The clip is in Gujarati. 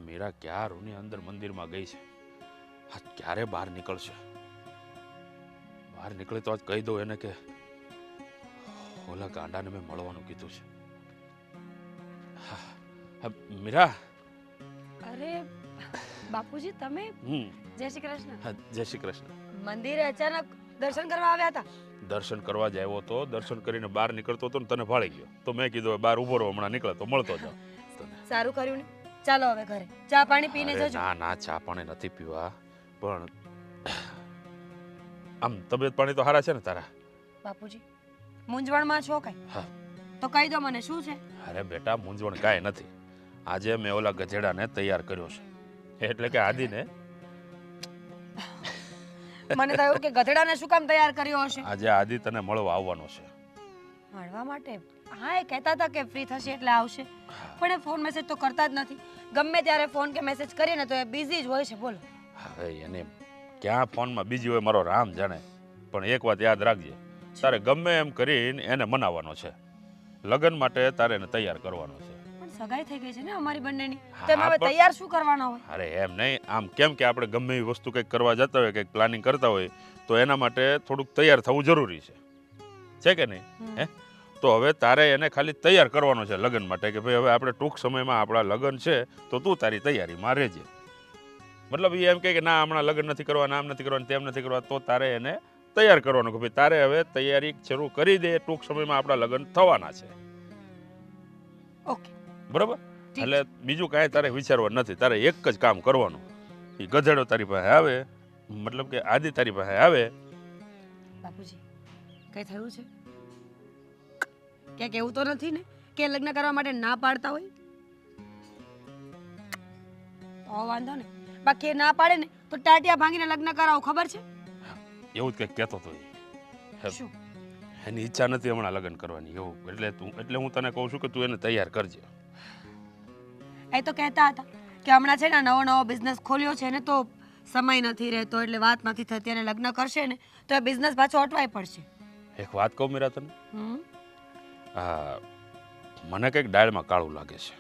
મીરા ક્યારની અંદર મંદિરમાં ગઈ છે. આ ક્યારે બહાર નીકળશે? બહાર નીકળે તો આજ કહી દઉં એને કે ઓલા ગાંડાને મેં મળવાનું કીધું છે. હા મીરા. અરે બાપુજી તમે જય શ્રી કૃષ્ણ. હા જય શ્રી કૃષ્ણ. મંદિરે અચાનક દર્શન કરવા આવ્યા હતા? દર્શન કરવા જ આવ્યો હતો. દર્શન કરીને બહાર નીકળતો હતો ને તને ભાળી ગયો તો મેં કીધું બહાર ઊભો રહો, હમણાં નીકળે તો મળતો જાવ. સારું કર્યું ને. ચાલો હવે ઘરે ચા પાણી પીને જજો. ના ના ચા પાણી નથી પીવા, પણ આમ તબિયત પાણી તો સારા છે ને તારા? બાપુજી મૂંઝવણમાં છો કઈ? હા તો કહી દો મને શું છે? અરે બેટા મૂંઝવણ કાંઈ નથી. આજે મેં ઓલા ગધેડાને તૈયાર કર્યો છે, એટલે કે આદિને. મને થયું કે ગધેડાને શું કામ તૈયાર કર્યો હશે? આજે આદિ તને મળવા આવવાનો છે. મળવા માટે? હા એ કહેતા હતા કે ફ્રી થશે એટલે આવશે, પણ એ ફોન મેસેજ તો કરતા જ નથી. ગમે ત્યારે ફોન કે મેસેજ કરીએ ને તો એ બિઝી જ હોય છે. બોલો હવે એને ક્યાં ફોનમાં બીજી હોય મારો રામ જાણે, પણ એક વાત યાદ રાખજે, તારે ગમે એમ કરીને એને મનાવવાનો છે. લગ્ન માટે તારે એને તૈયાર કરવાનો છે. પણ સગાઈ થઈ ગઈ છે ને અમારી બંનેની, તેમ હવે તૈયાર શું કરવાનો હોય? અરે એમ નહીં, આમ કેમ કે આપણે ગમે એવી વસ્તુ કંઈક કરવા જતા હોય, કંઈક પ્લાનિંગ કરતા હોય તો એના માટે થોડુંક તૈયાર થવું જરૂરી છે કે નહીં? હે તો હવે તારે એને ખાલી તૈયાર કરવાનો છે લગ્ન માટે, કે ભાઈ હવે આપણે ટૂંક સમયમાં આપણા લગ્ન છે તો તું તારી તૈયારીમાં રહેજે. મતલબ એ એમ કે ના હમણાં લગ્ન નથી કરવા, આમ નથી કરવાનું, તેમ નથી કરવા, તો તારે એને તૈયાર કરવાનું કે ભાઈ તારે હવે તૈયારી શરૂ કરી દે, ટૂંક સમયમાં આપણા લગ્ન થવાના છે. ઓકે બરાબર? એટલે બીજું કાંઈ તારે વિચારવાનું નથી. તારે એક જ કામ કરવાનું, એ ગધેડો તારી પાસે આવે, મતલબ કે આદિ તારી પાસે આવે. બાપુજી કઈ થયું છે? ક્યાંક એવું તો નથી ને કે લગ્ન કરવા માટે ના પાડતા હોય? તો વાંધો ને, બાકી ના પાડે ને તો ટાટિયા ભાંગીને લગ્ન કરાવો, ખબર છે? એવું જ કંઈક કહેતો હતો શું? એની ઈચ્છા નથી હમણાં લગ્ન કરવાની એવું, એટલે હું તને કહું છું કે તું એને તૈયાર કરજે. એ તો કહેતા હતા કે હમણાં છે ને નવો બિઝનેસ ખોલ્યો છે ને તો સમય નથી રહેતો, એટલે વાત નથી થતી, અને લગ્ન કરશે ને તો એ બિઝનેસ પાછો અટવાઈ પડશે. એક વાત કહું મીરા તને, હા મને કંઈક ડાળમાં કાળું લાગે છે.